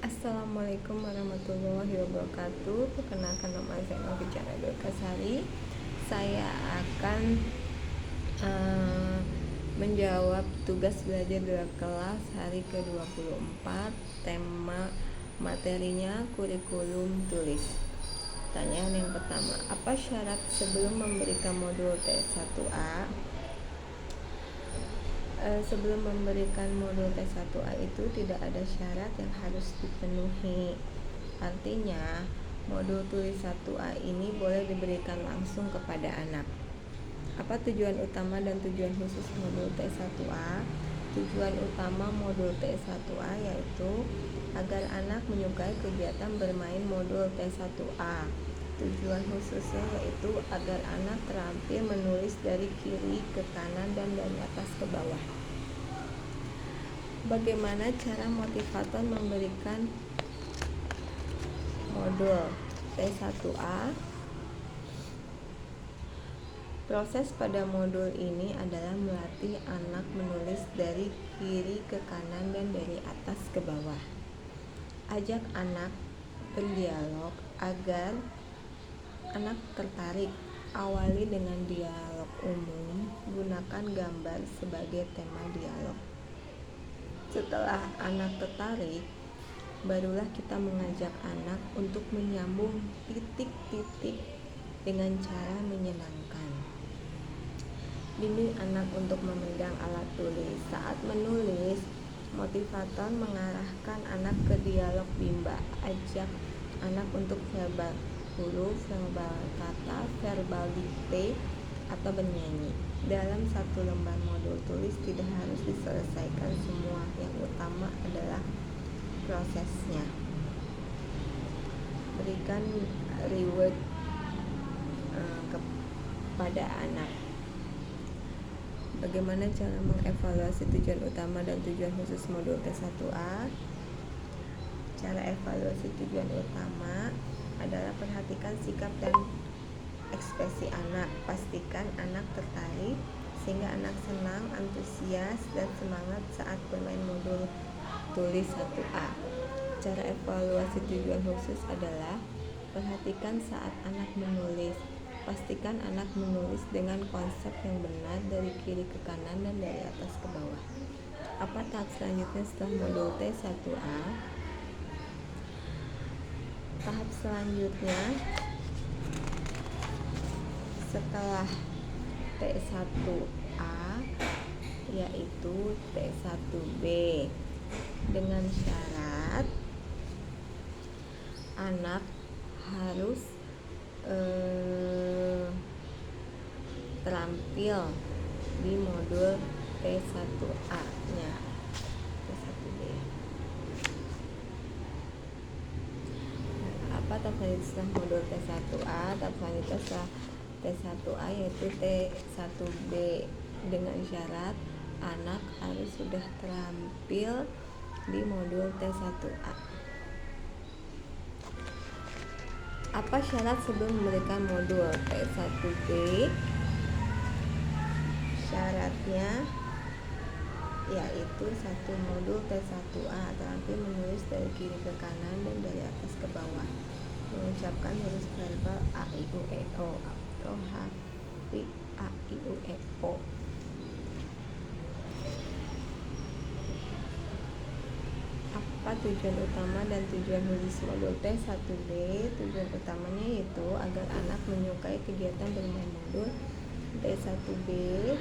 Assalamualaikum warahmatullahi wabarakatuh. Perkenalkan, nama saya Novita Kasari. Saya akan menjawab tugas belajar di kelas hari ke-24. Tema materinya kurikulum tulis. Pertanyaan yang pertama, apa syarat sebelum memberikan modul T1A? Sebelum memberikan modul T1A itu tidak ada syarat yang harus dipenuhi. Artinya, modul tulis 1A ini boleh diberikan langsung kepada anak. Apa tujuan utama dan tujuan khusus modul T1A? Tujuan utama modul T1A yaitu agar anak menyukai kegiatan bermain modul T1A. Tujuan khususnya yaitu agar anak terampil menulis dari kiri ke kanan dan dari atas ke bawah. Bagaimana cara motivator memberikan modul T1A? Proses pada modul ini adalah melatih anak menulis dari kiri ke kanan dan dari atas ke bawah. Ajak anak berdialog agar anak tertarik. Awali dengan dialog umum, gunakan gambar sebagai tema dialog. Setelah anak tertarik, barulah kita mengajak anak untuk menyambung titik-titik dengan cara menyenangkan. Bimbing anak untuk memegang alat tulis. Saat menulis, motivator mengarahkan anak ke dialog bimba. Ajak anak untuk verbal huruf, verbal kata, verbal dikte, atau bernyanyi. Dalam satu lembar modul tulis tidak harus diselesaikan semua. Yang utama adalah prosesnya. Berikan reward kepada anak. Bagaimana cara mengevaluasi tujuan utama dan tujuan khusus modul T1A? Cara evaluasi tujuan utama adalah perhatikan sikap dan ekspresi anak. Pastikan anak tertarik sehingga anak senang, antusias, dan semangat saat bermain modul tulis 1A. Cara evaluasi tujuan khusus adalah perhatikan saat anak menulis. Pastikan anak menulis dengan konsep yang benar dari kiri ke kanan dan dari atas ke bawah. Apa tahap selanjutnya setelah modul T1A? Tahap selanjutnya setelah T1A yaitu T1B, dengan syarat anak harus terampil di modul T1A nya. T1B. Apa tahap selanjutnya setelah modul T1A? Tahap selanjutnya setelah T1A yaitu T1B, dengan syarat anak harus sudah terampil di modul T1A. Apa syarat sebelum memberikan modul T1B? Syaratnya yaitu satu modul T1A terampil menulis dari kiri ke kanan dan dari atas ke bawah, mengucapkan huruf verbal A, I, U, E, O atau H, I, A, I, U, E, O. Apa tujuan utama dan tujuan khusus modul T1B? Tujuan utamanya yaitu agar anak menyukai kegiatan bermain modul T1B.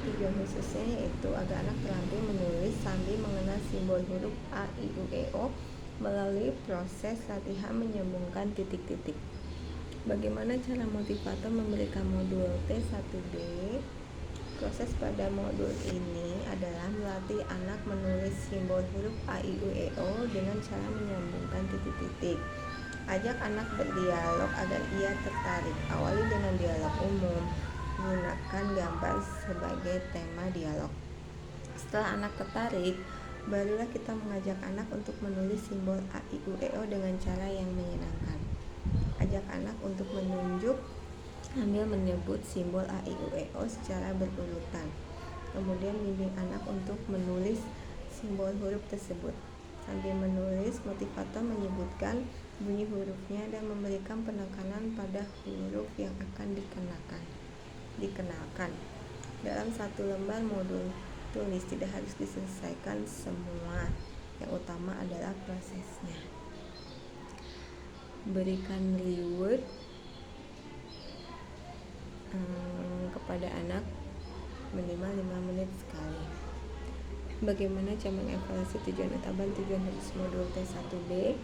Tujuan khususnya yaitu agar anak terampil menulis sambil mengenal simbol huruf A, I, U, E, O melalui proses latihan menyambungkan titik-titik. Bagaimana cara motivator memberikan modul T1B? Proses pada modul ini adalah melatih anak menulis simbol huruf A, I, U, E, O dengan cara menyambungkan titik-titik. Ajak anak berdialog agar ia tertarik. Awali dengan dialog umum. Gunakan gambar sebagai tema dialog. Setelah anak tertarik, barulah kita mengajak anak untuk menulis simbol A, I, U, E, O dengan cara yang menyenangkan. Ajak anak untuk menunjuk sambil menyebut simbol A, I, U, E, O secara berurutan. Kemudian bimbing anak untuk menulis simbol huruf tersebut. Sambil menulis, motivator menyebutkan bunyi hurufnya dan memberikan penekanan pada huruf yang akan dikenalkan. Dalam satu lembar modul tulis tidak harus diselesaikan semua. Yang utama adalah prosesnya. Berikan reward kepada anak minimal 5 menit sekali. Bagaimana cara mengevaluasi tujuan utama dan tujuan khusus modul T1B?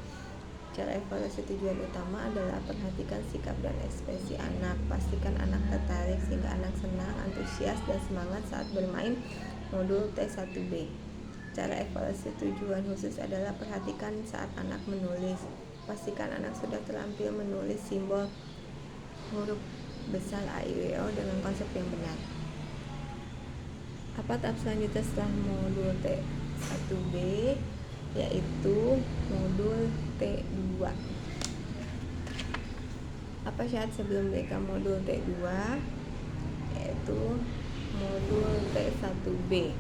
Cara evaluasi tujuan utama adalah perhatikan sikap dan ekspresi anak. Pastikan anak tertarik sehingga anak senang, antusias, dan semangat saat bermain modul T1B. Cara evaluasi tujuan khusus adalah perhatikan saat anak menulis. Pastikan anak sudah terampil menulis simbol huruf besar A, I, W, O dengan konsep yang benar. Apa tahap selanjutnya setelah modul T1B? Yaitu modul T2. Apa syarat sebelum mereka modul T2? Yaitu modul T1B.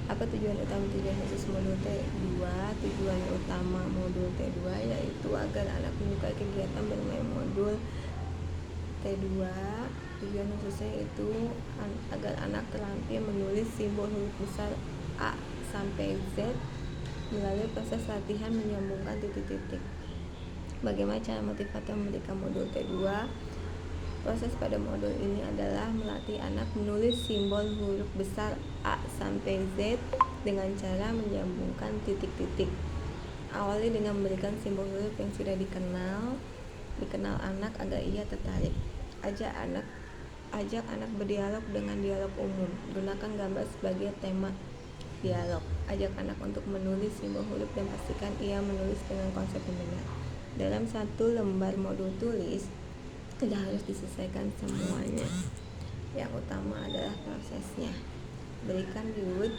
Apa tujuan utama tujuan khusus modul T2? Tujuan utama modul T2 yaitu agar anak menyukai kegiatan bermain modul T2. Tujuan khususnya itu agar anak terampil menulis simbol huruf besar A sampai Z melalui proses latihan menyambungkan titik-titik. Bagaimana cara motivator memberikan modul T2? Proses pada modul ini adalah melatih anak menulis simbol huruf besar A sampai Z dengan cara menyambungkan titik-titik. Awali dengan memberikan simbol huruf yang sudah dikenal anak agar ia tertarik. Ajak anak berdialog dengan dialog umum. Gunakan gambar sebagai tema dialog. Ajak anak untuk menulis simbol huruf dan pastikan ia menulis dengan konsep yang benar. Dalam satu lembar modul tulis tidak harus diselesaikan semuanya. Yang utama adalah prosesnya. Berikan reward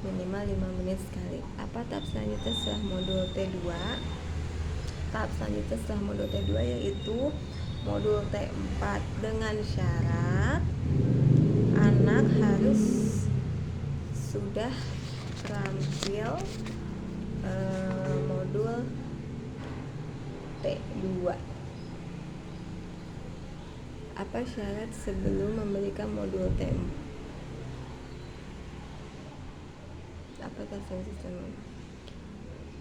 minimal 5 menit sekali. Apa tahap selanjutnya setelah modul T2? Tahap selanjutnya setelah modul T2 yaitu modul T4 dengan syarat anak harus sudah terampil modul T2. Apa syarat sebelum memberikan modul T4?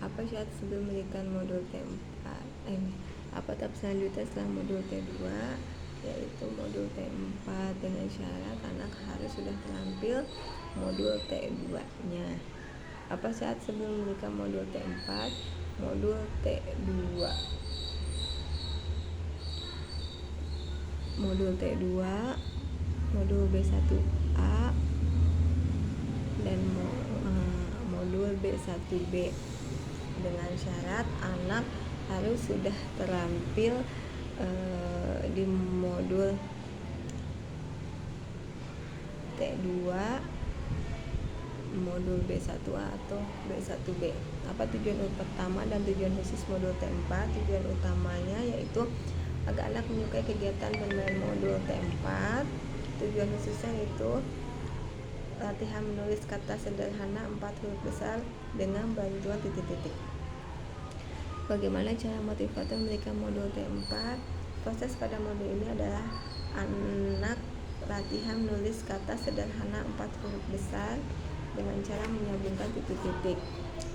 Apa syarat sebelum memberikan modul T4? Apa tahap selanjutnya setelah modul T2? Yaitu modul T4 dengan syarat anak harus sudah terampil modul T2-nya. Apa syarat sebelum memberikan modul T4? Modul T2. Modul T2, modul B1A dan modul B1B dengan syarat anak harus sudah terampil di modul T2, modul B1A atau B1B. Apa tujuan pertama dan tujuan khusus modul T4? Tujuan utamanya yaitu agar anak menyukai kegiatan bermain modul T4. Tujuan khususnya itu latihan menulis kata sederhana 4 huruf besar dengan bantuan titik-titik. Bagaimana cara motivator memberikan modul T4? Proses pada modul ini adalah anak latihan menulis kata sederhana 4 huruf besar dengan cara menyambungkan titik-titik.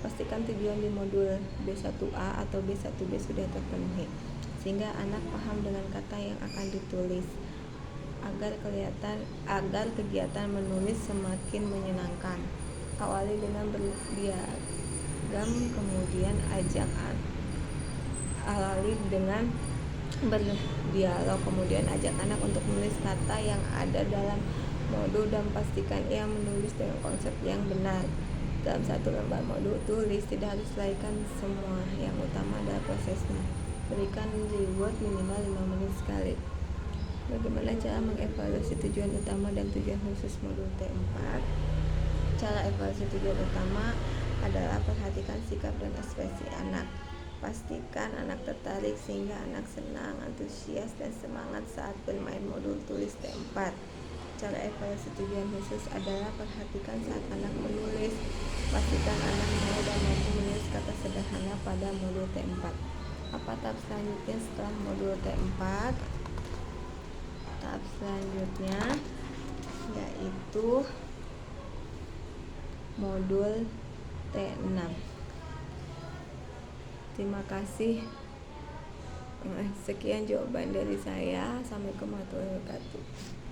Pastikan tujuan di modul B1A atau B1B sudah terpenuhi sehingga anak paham dengan kata yang akan ditulis agar kegiatan menulis semakin menyenangkan. Awali dengan berdialog, kemudian ajak anak untuk menulis kata yang ada dalam modul dan pastikan ia menulis dengan konsep yang benar. Dalam satu lembar modul tulis tidak harus selesaikan semua, yang utama adalah prosesnya. Berikan reward minimal 5 menit sekali. Bagaimana cara mengevaluasi tujuan utama dan tujuan khusus modul T4? Cara evaluasi tujuan utama adalah perhatikan sikap dan ekspresi anak. Pastikan anak tertarik sehingga anak senang, antusias, dan semangat saat bermain modul tulis T4. cara evaluasi tujuan khusus adalah perhatikan saat anak menulis. Pastikan anak mau dan mampu menulis kata sederhana pada modul T4. Apa tahap selanjutnya setelah modul T4? Tahap selanjutnya yaitu modul T6. Terima kasih. Sekian jawaban dari saya. Assalamualaikum warahmatullahi wabarakatuh.